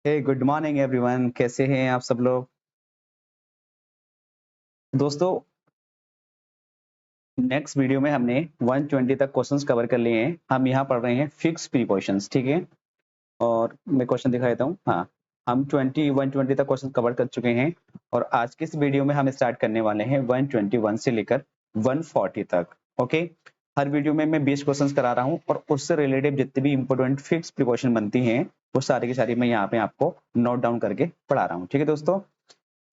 हे good morning everyone, कैसे हैं आप सब लोग। दोस्तों, नेक्स्ट वीडियो में हमने 120 तक क्वेश्चंस कवर कर लिए हैं। हम यहाँ पढ़ रहे हैं फिक्स प्रीपोजिशंस, ठीक है। और मैं क्वेश्चन दिखा देता हूँ। हाँ, हम 120 तक क्वेश्चन कवर कर चुके हैं और आज के इस वीडियो में हम स्टार्ट करने वाले हैं 121 से लेकर 140 तक। ओके, हर वीडियो में मैं 20 क्वेश्चंस करा रहा हूँ और उससे रिलेटेड जितनी भी इंपॉर्टेंट फिक्स प्रिकॉशन बनती हैं वो सारी की सारी मैं यहाँ पे आपको नोट डाउन करके पढ़ा रहा हूँ, ठीक है दोस्तों।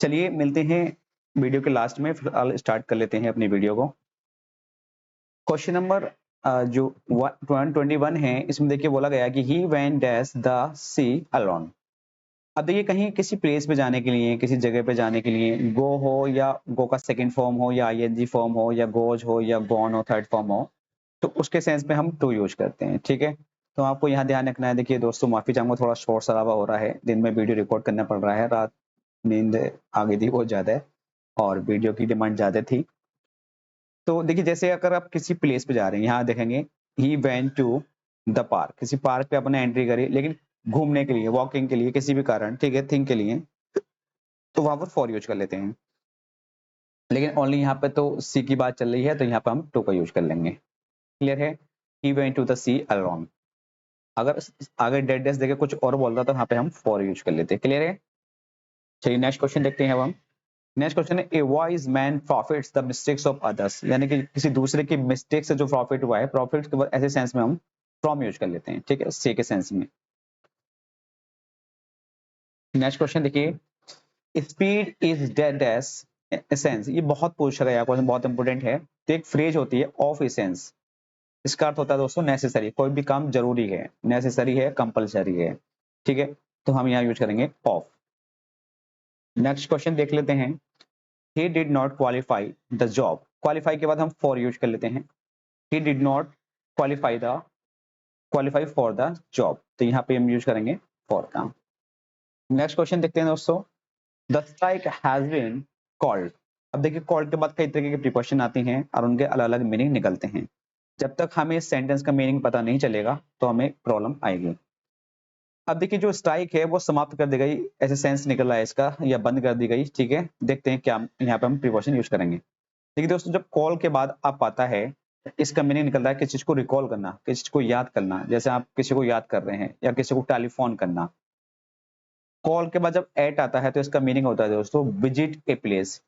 चलिए मिलते हैं वीडियो के लास्ट में, फिलहाल स्टार्ट कर लेते हैं अपनी वीडियो को। क्वेश्चन नंबर जो 121 है, इसमें देखिए बोला गया कि he went dash the sea alone. अब देखिए कहीं किसी प्लेस पे जाने के लिए, किसी जगह पे जाने के लिए गो हो या गो का सेकंड फॉर्म हो या आईएनजी फॉर्म हो या गोज हो या गॉन हो थर्ड फॉर्म हो, तो उसके सेंस में हम टू यूज करते हैं, ठीक है। तो आपको यहाँ ध्यान रखना है। देखिए दोस्तों, माफी चाहूंगा, थोड़ा शोर शराबा हो रहा है, दिन में वीडियो रिकॉर्ड करना पड़ रहा है, रात नींद आ गई थी बहुत ज्यादा है और वीडियो की डिमांड ज्यादा थी। तो देखिए जैसे अगर आप किसी प्लेस पे जा रहे हैं, यहाँ देखेंगे he went to the park, किसी पार्क पे अपने एंट्री करी, लेकिन घूमने के लिए, वॉकिंग के लिए, किसी भी कारण, ठीक है, थिंग के लिए, तो वहां पर फॉर यूज कर लेते हैं। लेकिन ओनली यहाँ पे तो सी की बात चल रही है, तो यहाँ पे हम टू का यूज कर लेंगे। क्लियर है। He went to the sea alone. अगर आगे डेड डेस देके कुछ और बोल रहा तो यहाँ पे हम फॉर यूज कर लेते हैं। क्लियर है। चलिए नेक्स्ट क्वेश्चन देखते हैं अब हम। नेक्स्ट क्वेश्चन है, ए wise man profits the mistakes of others, यानी कि किसी दूसरे की मिस्टेक से जो प्रॉफिट हुआ है, प्रॉफिट के बाद ऐसे सेंस में हम फ्रॉम यूज कर लेते हैं, ठीक है, से के सेंस में। नेक्स्ट क्वेश्चन देखिए, speed is dead S essence. ये बहुत पूछा गया क्वेश्चन, बहुत इंपॉर्टेंट है। तो एक फ्रेज होती है ऑफ एसेंस, इसका अर्थ होता है दोस्तों नेसेसरी, कोई भी काम जरूरी है, नेसेसरी है, कंपलसरी है, ठीक है। तो हम यहाँ यूज करेंगे ऑफ। नेक्स्ट क्वेश्चन देख लेते हैं, he did not qualify the job। qualify के बाद हम for यूज कर लेते हैं। he did not qualify the qualify for the job, तो यहाँ पे हम यूज करेंगे for का। नेक्स्ट क्वेश्चन देखते हैं दोस्तों, the strike has been called। अब देखिए कॉल्ड के बाद कई तरीके के प्रिकॉशन आती हैं और उनके अलग अलग मीनिंग निकलते हैं। जब तक हमें इस सेंटेंस का मीनिंग पता नहीं चलेगा तो हमें प्रॉब्लम आएगी। अब देखिए जो स्ट्राइक है वो समाप्त कर दी गई, ऐसे सेंस निकल रहा है इसका, या बंद कर दी गई, ठीक है। देखते हैं क्या यहाँ पे हम प्रिकॉशन यूज करेंगे। देखिए दोस्तों, जब कॉल के बाद आप आता है, इसका मीनिंग निकल रहा है किसी चीज को रिकॉल करना, किसी चीज को याद करना, जैसे आप किसी को याद कर रहे हैं या किसी को टेलीफोन करना। कॉल के बाद जब एट आता है तो इसका मीनिंग होता है दोस्तों विजिट ए प्लेस,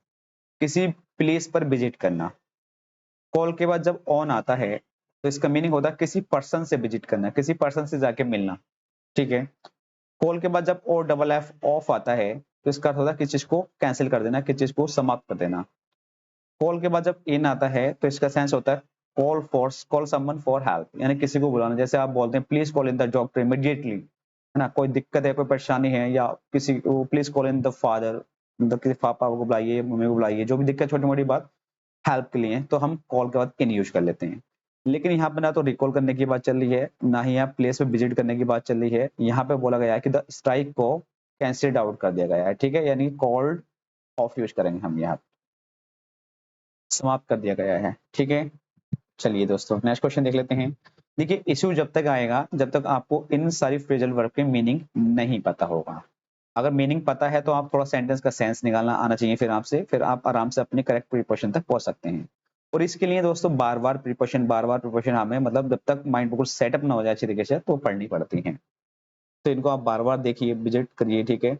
किसी प्लेस पर विजिट करना। कॉल के बाद जब ऑन आता है तो इसका मीनिंग होता है किसी पर्सन से विजिट करना, किसी पर्सन से जाके मिलना, ठीक है। कॉल के बाद जब ओ डबल एफ ऑफ आता है तो इसका अर्थ होता है किसी चीज को कैंसिल कर देना, किसी चीज को समाप्त कर देना। कॉल के बाद जब इन आता है तो इसका सेंस होता है कॉल समवन फॉर हेल्प, यानी किसी को बुलाना, जैसे आप बोलते हैं please call in the doctor immediately, है ना, कोई दिक्कत है, कोई परेशानी है, या किसी को please call in the father, मतलब किसी पापा को बुलाइए, मम्मी को बुलाइए, जो भी दिक्कत छोटी मोटी बात हेल्प के लिए, तो हम कॉल के बाद इन यूज कर लेते हैं। लेकिन यहाँ पे ना तो रिकॉल करने की बात चल रही है, ना ही यहाँ प्लेस पे विजिट करने की बात चल रही है। यहाँ पे बोला गया है कि द स्ट्राइक को कैंसिल आउट कर दिया गया है, ठीक है, यानी कॉल्ड ऑफ यूज करेंगे हम, यहाँ समाप्त कर दिया गया है, ठीक है। चलिए दोस्तों नेक्स्ट क्वेश्चन देख लेते हैं। देखिए इश्यू जब तक आएगा जब तक आपको इन सारी फ्रेजल वर्ब के मीनिंग नहीं पता होगा। अगर मीनिंग पता है तो आप थोड़ा सेंटेंस का सेंस निकालना आना चाहिए, फिर आप आराम से अपने करेक्ट प्रीपोजिशन तक पहुंच सकते हैं। और इसके लिए दोस्तों बार बार प्रीपोजिशन हमें, मतलब जब तक माइंड बिल्कुल सेटअप ना हो जाए अच्छी तरीके से, तो पढ़नी पड़ती है। तो इनको आप बार बार देखिए, विजिट करिए, ठीक है।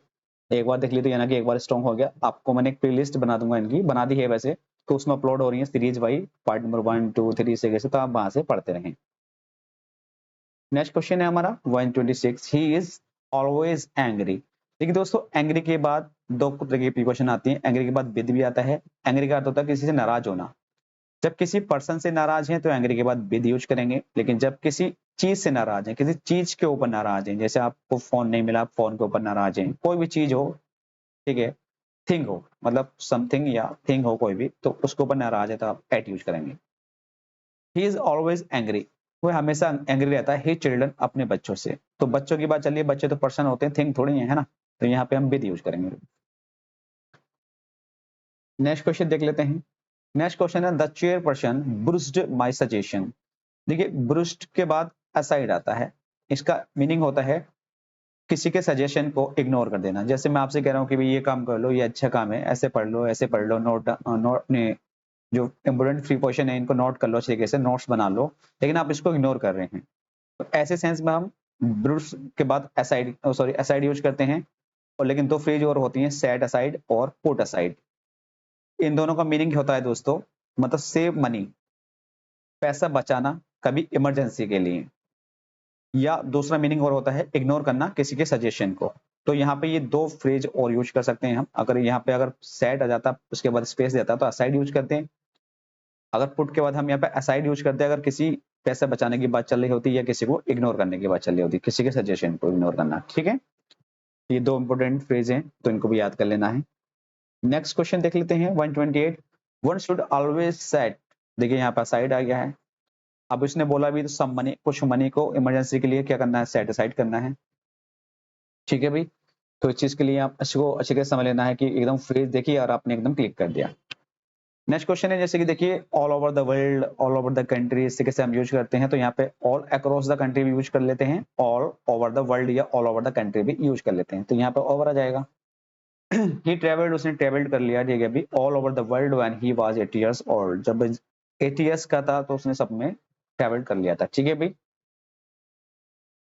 एक बार देख ली तो यानी कि एक बार स्ट्रॉन्ग हो गया। आपको मैंने एक प्लेलिस्ट बना दूंगा, इनकी बना दी है वैसे, तो उसमें अपलोड हो रही है सीरीज वाई, पार्ट नंबर 1 2 3 से कैसे, तो आप वहां से पढ़ते रहें। नेक्स्ट क्वेश्चन है हमारा 126, ही इज ऑलवेज एंग्री। देखिए दोस्तों, एंग्री के बाद दो तरह की प्रिकॉशन आती है। एंग्री के बाद विद भी आता है। एंग्री का अर्थ होता है किसी से नाराज होना। जब किसी पर्सन से नाराज हैं तो एंग्री के बाद विद यूज करेंगे। लेकिन जब किसी चीज से नाराज हैं, किसी चीज के ऊपर नाराज हैं, जैसे आपको फोन नहीं मिला, आप फोन के ऊपर नाराज हैं, कोई भी चीज हो, ठीक है, थिंग हो, मतलब समथिंग या थिंग हो कोई भी, तो उसके ऊपर नाराज है तो आप एट यूज करेंगे। ही इज ऑलवेज एंग्री, वो हमेशा एंग्री रहता है। ही चिल्ड्रन, अपने बच्चों से। तो बच्चों की बात चलिए, बच्चे तो पर्सन होते हैं, थिंग थोड़ी है ना, तो यहाँ पे हम विद यूज करेंगे। नेक्स्ट क्वेश्चन देख लेते हैं। नेक्स्ट क्वेश्चन है, the chair person brushed my suggestion. देखिए ब्रुस्ड के बाद असाइड आता है, इसका मीनिंग होता है किसी के सजेशन को इग्नोर कर देना। जैसे मैं आपसे कह रहा हूँ कि भाई ये काम कर लो, ये अच्छा काम है, ऐसे पढ़ लो, नोट नोट अपने जो इम्पोर्टेंट फ्री पोर्शन है इनको नोट कर लो, अच्छे तरीके से नोट्स बना लो, लेकिन आप इसको इग्नोर कर रहे हैं। तो ऐसे सेंस में हम ब्रूट्स के बाद असाइड असाइड यूज करते हैं। और लेकिन दो फ्रेज और होती हैं, सेट असाइड और पुट असाइड। इन दोनों का मीनिंग होता है दोस्तों, मतलब सेव मनी, पैसा बचाना कभी इमरजेंसी के लिए, या दूसरा मीनिंग और होता है इग्नोर करना किसी के सजेशन को। तो यहाँ पे ये दो फ्रेज और यूज कर सकते हैं हम। अगर यहाँ पे अगर सेट आ जाता उसके बाद स्पेस देता तो असाइड यूज करते हैं। अगर पुट के बाद हम यहाँ पे असाइड यूज करते हैं अगर किसी पैसा बचाने की बात चल रही होती है या किसी को इग्नोर करने की बात चल रही होती है, किसी के सजेशन को इग्नोर करना। ठीक है, ये दो इंपोर्टेंट फ्रेज हैं तो इनको भी याद कर लेना है। नेक्स्ट क्वेश्चन देख लेते हैं 128। वन शुड ऑलवेज सेट, देखिए यहाँ पर साइड आ गया है। अब इसने बोला भी तो सम मनी, कुछ मनी को इमरजेंसी के लिए क्या करना है, सेट असाइड करना है। ठीक है भाई, तो इस चीज के लिए आप इसको अच्छे से समझ लेना है कि एकदम फ्रेज देखिए और आपने एकदम क्लिक कर दिया। नेक्स्ट क्वेश्चन है जैसे कि देखिए all over the world, all over the country, इस तरीके से हम यूज करते हैं। तो यहाँ पे ऑल अक्रॉस द कंट्री भी यूज कर लेते हैं, ऑल ओवर द वर्ल्ड या ऑल ओवर द कंट्री भी यूज कर लेते हैं। तो यहाँ पे ओवर आ जाएगा। ही ट्रेवल्ड, उसने ट्रेवल्ड कर लिया। ठीक है अभी all over the world when he was 8 years old, जब 8 इयर्स का था तो उसने सब में ट्रेवल्ड कर लिया था। ठीक है भाई।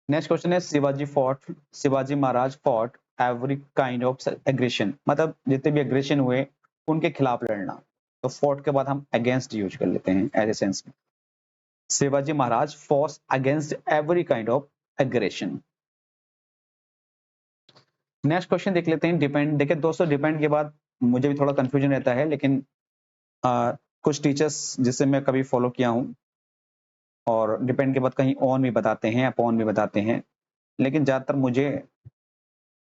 नेक्स्ट क्वेश्चन है Shivaji fought, Shivaji Maharaj fought every kind of aggression, मतलब जितने भी एग्रेशन हुए उनके खिलाफ लड़ना। तो फॉट के बाद हम अगेंस्ट यूज कर लेते हैं एज ए सेंस में। Shivaji Maharaj fought against every kind of aggression. Next question देख लेते हैं डिपेंड। देखिए दोस्तों डिपेंड के बाद मुझे भी थोड़ा कंफ्यूजन रहता है, लेकिन कुछ टीचर्स जिससे मैं कभी फॉलो किया हूँ और डिपेंड के बाद कहीं ऑन भी बताते हैं, अपॉन भी बताते हैं, लेकिन ज्यादातर मुझे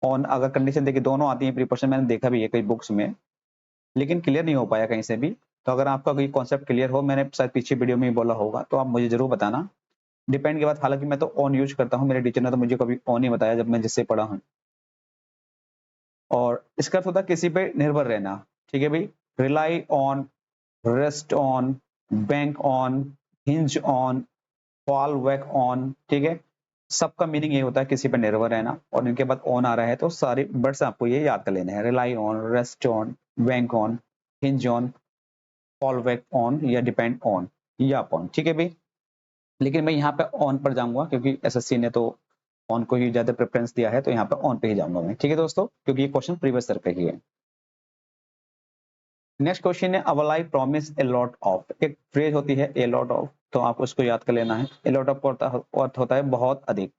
ऑन अगर कंडीशन देखिए दोनों आती है प्रीपोजिशन, मैंने देखा भी है कई बुक्स में, लेकिन क्लियर नहीं हो पाया कहीं से भी। तो अगर आपका कोई कॉन्सेप्ट क्लियर हो, मैंने शायद पीछे वीडियो में ही बोला होगा, तो आप मुझे जरूर बताना। डिपेंड के बाद हालांकि मैं तो ऑन यूज करता हूँ, मेरे टीचर ने तो मुझे कभी ऑन ही बताया जब मैं जिससे पढ़ा हूँ। और इसका अर्थ होता है किसी पे निर्भर रहना। ठीक है भाई, rely on, rest on, bank on, hinge on, fall back on. ठीक है, सबका मीनिंग ये होता है किसी पर निर्भर रहना, और इनके बाद ऑन आ रहा है तो सारे वर्ड्स आपको ये याद कर लेने हैं, rely on, rest on, bank on, hinge on, fall back on या डिपेंड ऑन या अपॉन। ठीक है भाई, लेकिन मैं यहाँ पे ऑन पर जाऊंगा क्योंकि एसएससी ने तो ऑन को ही ज्यादा प्रेफरेंस दिया है, तो यहाँ पे ऑन पे ही जाऊंगा मैं। ठीक है दोस्तों, क्योंकि ये क्वेश्चन प्रीवियस सर पे ही है। नेक्स्ट क्वेश्चन है our life promise A lot of, एक फ्रेज होती है ए लॉट ऑफ, तो आपको उसको याद कर लेना है। ए लॉट ऑफ का अर्थ होता है बहुत अधिक।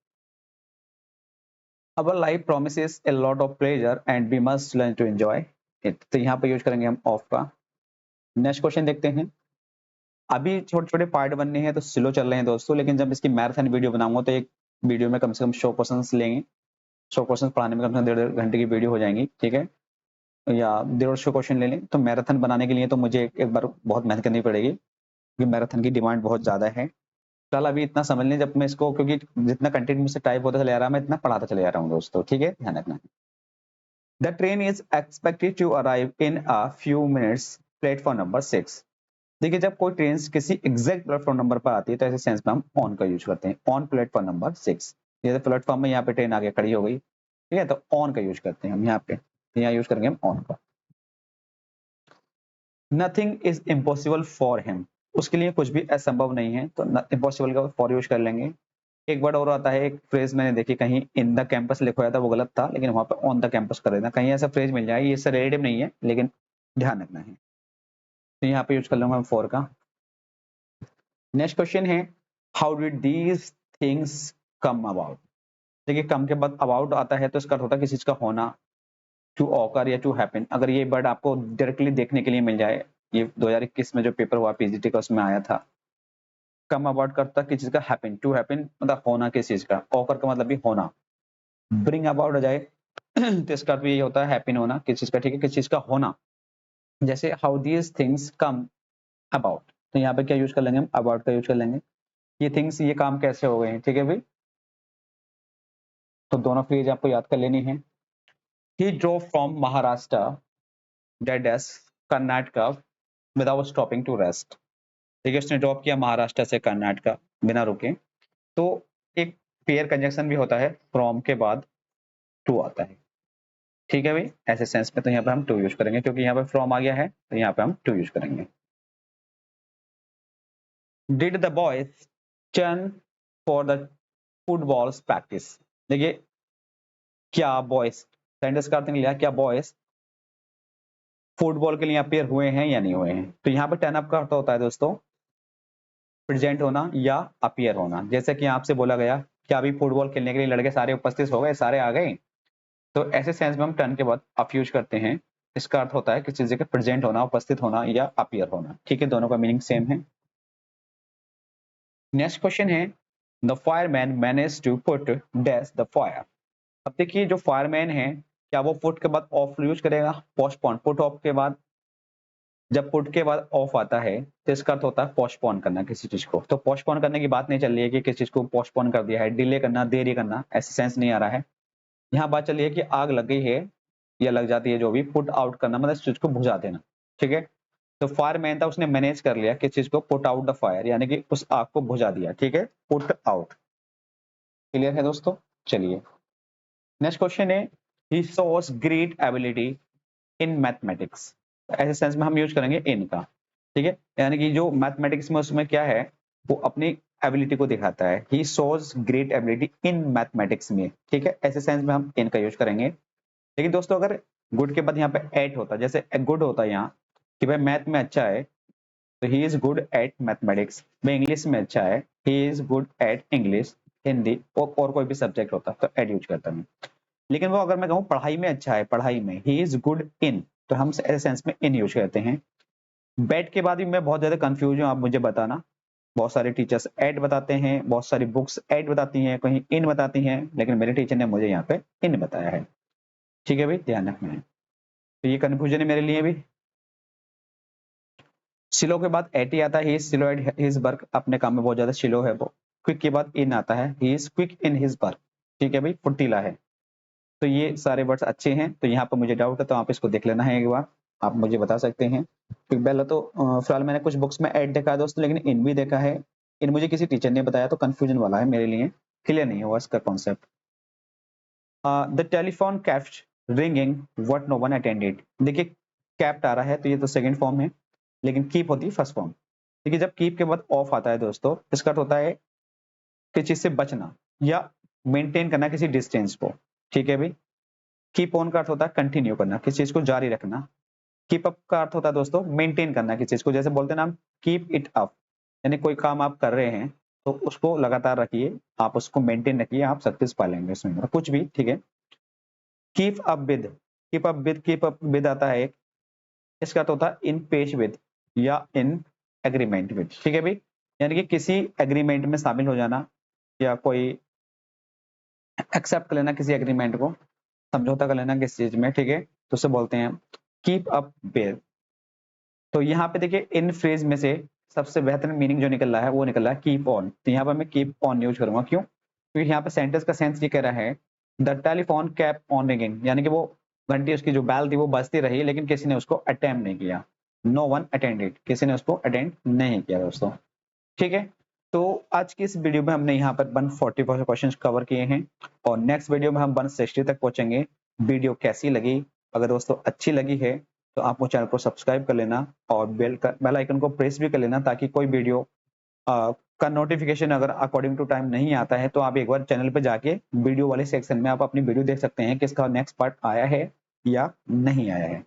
Our life promises a lot of pleasure and we must learn to enjoy it, तो यहाँ पे यूज करेंगे हम ऑफ का। नेक्स्ट क्वेश्चन देखते हैं। अभी छोटे छोटे पार्ट बनने हैं तो स्लो चल रहे हैं दोस्तों, लेकिन जब इसकी मैराथन वीडियो बनाऊंगा तो एक वीडियो में कम से कम 100 क्वेश्चन लेंगे। 100 क्वेश्चन पढ़ाने में कम से कम 1.5 घंटे की वीडियो हो जाएंगी। ठीक है, या 150 क्वेश्चन ले लें। तो मैराथन बनाने के लिए तो मुझे एक बार बहुत मेहनत करनी पड़ेगी, क्योंकि मैराथन की डिमांड बहुत ज्यादा है। फिलहाल अभी इतना समझ लें जब मैं इसको, क्योंकि जितना कंटेंट मुझसे टाइप होता चला जा रहा है मैं इतना पढ़ाता चले जा रहा हूँ दोस्तों। ठीक है, ध्यान रखना। The train is expected to arrive in a few minutes, platform number 6। देखिए जब कोई ट्रेन किसी एग्जैक्ट प्लेटफॉर्म नंबर पर आती है तो ऐसे सेंस में हम ऑन का यूज करते हैं, ऑन प्लेटफॉर्म नंबर 6। जैसे प्लेटफॉर्म में यहाँ पे ट्रेन आगे खड़ी हो गई, ठीक है, तो ऑन का यूज करते हैं हम यहाँ पे, यहाँ यूज करेंगे हम ऑन का। Nothing is impossible for him, उसके लिए कुछ भी असंभव नहीं है, तो इम्पॉसिबल का फॉर यूज कर लेंगे। एक वर्ड और आता है, एक फ्रेज मैंने देखी कहीं इन द कैंपस लिखा हुआ था, वो गलत था, लेकिन वहां पे ऑन द कैंपस कर देना, कहीं ऐसा फ्रेज मिल जाए, ये इससे रिलेटिव नहीं है लेकिन ध्यान रखना है। तो यहाँ पे यूज कर लूंगा फॉर का। नेक्स्ट क्वेश्चन है how did these things come about. देखिए कम के बाद अबाउट आता है तो इसका अर्थ होता है किसी चीज का होना, टू ऑकर या टू हैपन। अगर ये वर्ड आपको डायरेक्टली देखने के लिए मिल जाए, ये 2021 में जो पेपर हुआ पीजीटी का उसमें आया था, कम अबाउट करता किसी चीज का हैपन, टू हैपन मतलब होना किसी चीज का, ऑकर का मतलब भी होना। ब्रिंग अबाउट आ जाए तो इसका अर्थ भी यही होता है हैपन होना किसी चीज का। ठीक है, किसी चीज का होना, जैसे how these things come about, तो यहाँ पे क्या यूज कर लेंगे हम, अबाउट का यूज कर लेंगे। ये थिंग्स, ये काम कैसे हो गए हैं। ठीक है भाई, तो दोनों फ्रेज आपको याद कर लेनी है। He drove from Maharashtra this Karnataka without stopping to rest. ठीक है, उसने ड्रॉप किया महाराष्ट्र से कर्नाटका बिना रुके। तो एक पेयर कंजक्शन भी होता है फ्रॉम के बाद, टू आता है। ठीक है भाई, ऐसे सेंस में तो यहाँ पे हम टू यूज करेंगे, क्योंकि यहाँ पे फ्रॉम आ गया है तो यहाँ पे हम टू यूज करेंगे। Did the boys turn for the football practice. देखिए, क्या बॉयज सेंटेंस का अर्थ लिया, क्या बॉयज फुटबॉल के लिए अपेयर हुए हैं या नहीं हुए हैं। तो यहाँ पे टर्न अप का अर्थ होता है दोस्तों प्रेजेंट होना या अपियर होना। जैसे कि आपसे बोला गया कि अभी फुटबॉल खेलने के लिए लड़के सारे उपस्थित हो गए, सारे आ गए, तो ऐसे सेंस में हम टर्न के बाद अप यूज करते हैं। इसका अर्थ होता है किसी चीज के प्रेजेंट होना, उपस्थित होना या अपियर होना। ठीक है, दोनों का मीनिंग सेम है। नेक्स्ट क्वेश्चन है, the fireman manage to put dash the fire. अब देखिए, जो फायरमैन है क्या वो पुट के बाद ऑफ यूज करेगा, पोस्टपोन। पुट ऑफ के बाद, जब पुट के बाद ऑफ आता है तो इसका अर्थ होता है पोस्टपोन करना किसी चीज को। तो पोस्टपोन करने की बात नहीं चल रही है कि किसी चीज को पोस्टपोन कर दिया है, डिले करना, देरी करना, ऐसे सेंस नहीं आ रहा है। यहाँ बात चल रही है कि आग लग गई है या लग जाती है, जो भी पुट आउट करना मतलब इस चीज को बुझा देना। ठीक है, तो फायरमैन था, उसने मैनेज कर लिया किस चीज को, पुट आउट द फायर, यानी कि उस आग को बुझा दिया। ठीक है, पुट आउट। क्लियर है दोस्तों। चलिए नेक्स्ट क्वेश्चन है, he shows great ability in mathematics. ऐसे सेंस में हम यूज करेंगे इन का। ठीक है, यानी कि जो मैथमेटिक्स में उसमें क्या है, वो अपनी एबिलिटी को दिखाता है। He shows great ability in mathematics में। ठीक है, ऐसे सेंस में हम इन का यूज करेंगे। लेकिन दोस्तों अगर गुड के बाद यहाँ पे एट होता, जैसे गुड होता है यहाँ कि भाई मैथ में अच्छा है तो he is good at mathematics, में इंग्लिश में अच्छा है he is good at English, Hindi और कोई भी सब्जेक्ट होता तो एड यूज करता मैं। लेकिन वो अगर मैं कहूँ पढ़ाई में अच्छा है, पढ़ाई में ही इज गुड इन, तो हम ऐसे सेंस में इन यूज करते हैं। बैट के बाद भी मैं बहुत ज्यादा कंफ्यूज हूँ, आप मुझे बताना। बहुत सारे टीचर्स एड बताते हैं, बहुत सारी बुक्स एड बताती हैं, कहीं इन बताती हैं, लेकिन मेरे टीचर ने मुझे यहाँ पे इन बताया है। ठीक है भाई, ध्यान रखना है। तो ये कंफ्यूजन है मेरे लिए भी। स्लो के बाद एटी आता है, he is slow at his work, अपने काम में बहुत ज्यादा स्लो है वो। क्विक के बाद इन आता है, he is quick in his work. ठीक है भाई, फुर्तीला है। तो ये सारे वर्ड्स अच्छे हैं। तो यहाँ पर मुझे डाउट है तो आप इसको देख लेना है एक बार, आप मुझे बता सकते हैं। क्योंकि पहले तो फिलहाल मैंने कुछ बुक्स में ऐड देखा है दोस्तों, लेकिन इन भी देखा है। इन मुझे किसी टीचर ने बताया, तो कंफ्यूजन वाला है मेरे लिए, क्लियर नहीं हुआ इसका concept. The telephone kept ringing what no one attended. देखिए, कैप्ट आ रहा है तो ये तो सेकंड फॉर्म है, लेकिन कीप होती है फर्स्ट फॉर्म। देखिए, जब कीप के बाद ऑफ आता है दोस्तों, इसका अर्थ होता है किसी चीज से बचना या मेंटेन करना किसी डिस्टेंस को। ठीक है भाई। कीप ऑन का अर्थ होता है कंटिन्यू करना, किसी चीज को जारी रखना। कीप अप का अर्थ होता है दोस्तों मेंटेन करना किसी चीज को, जैसे बोलते हैं ना हम कीप इट अप, यानी कोई काम आप कर रहे हैं तो उसको लगातार रखिए, आप उसको मेंटेन रखिए, आप सक्सेस पा लेंगे उसमें, कुछ भी। ठीक है, keep up with, keep up with, keep up with आता है एक, इसका अर्थ होता है इन पेश विद या इन एग्रीमेंट विद। ठीक है भाई, यानी कि किसी एग्रीमेंट में शामिल हो जाना या कोई एक्सेप्ट कर लेना किसी एग्रीमेंट को, समझौता कर लेना किसी चीज में। ठीक है, तो उसे बोलते हैं कीप अप विद। तो यहाँ पे देखिए, इन फ्रेज में से सबसे बेहतर मीनिंग जो निकल रहा है वो निकल रहा है कीप ऑन। तो यहाँ पर मैं कीप ऑन यूज करूंगा, क्यों? क्योंकि यहाँ पे सेंटेंस का सेंस ये कह रहा है the telephone cap on ringing, यानी कि वो घंटी, उसकी जो बैल थी वो बजती रही, लेकिन किसी ने उसको अटेम्प्ट नहीं किया। नो वन अटेंडेड, किसी ने उसको अटेंड नहीं किया दोस्तों। ठीक है, तो आज की इस वीडियो में हमने यहाँ पर 140 क्वेश्चन कवर किए हैं, और नेक्स्ट वीडियो में हम 160 तक पहुंचेंगे। वीडियो कैसी लगी? अगर दोस्तों अच्छी लगी है तो आप वो चैनल को सब्सक्राइब कर लेना और बेल आइकन को प्रेस भी कर लेना, ताकि कोई वीडियो का नोटिफिकेशन अगर अकॉर्डिंग टू टाइम नहीं आता है तो आप एक बार चैनल पे जाके वीडियो वाले सेक्शन में आप अपनी वीडियो देख सकते हैं कि इसका नेक्स्ट पार्ट आया है या नहीं आया है।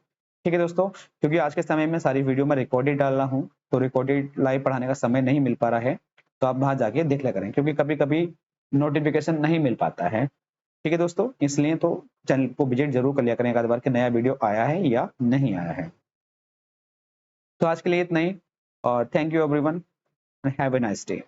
ठीक है दोस्तों, क्योंकि आज के समय में सारी वीडियो में रिकॉर्डेड डाल रहा हूँ, तो रिकॉर्डेड लाइव पढ़ाने का समय नहीं मिल पा रहा है, तो आप वहां जाके देख लिया करें, क्योंकि कभी कभी नोटिफिकेशन नहीं मिल पाता है। ठीक है दोस्तों, इसलिए तो चैनल को विजिट जरूर कर लिया करें एक आध बार कि नया वीडियो आया है या नहीं आया है। तो आज के लिए इतना ही, और thank you everyone, have a nice day.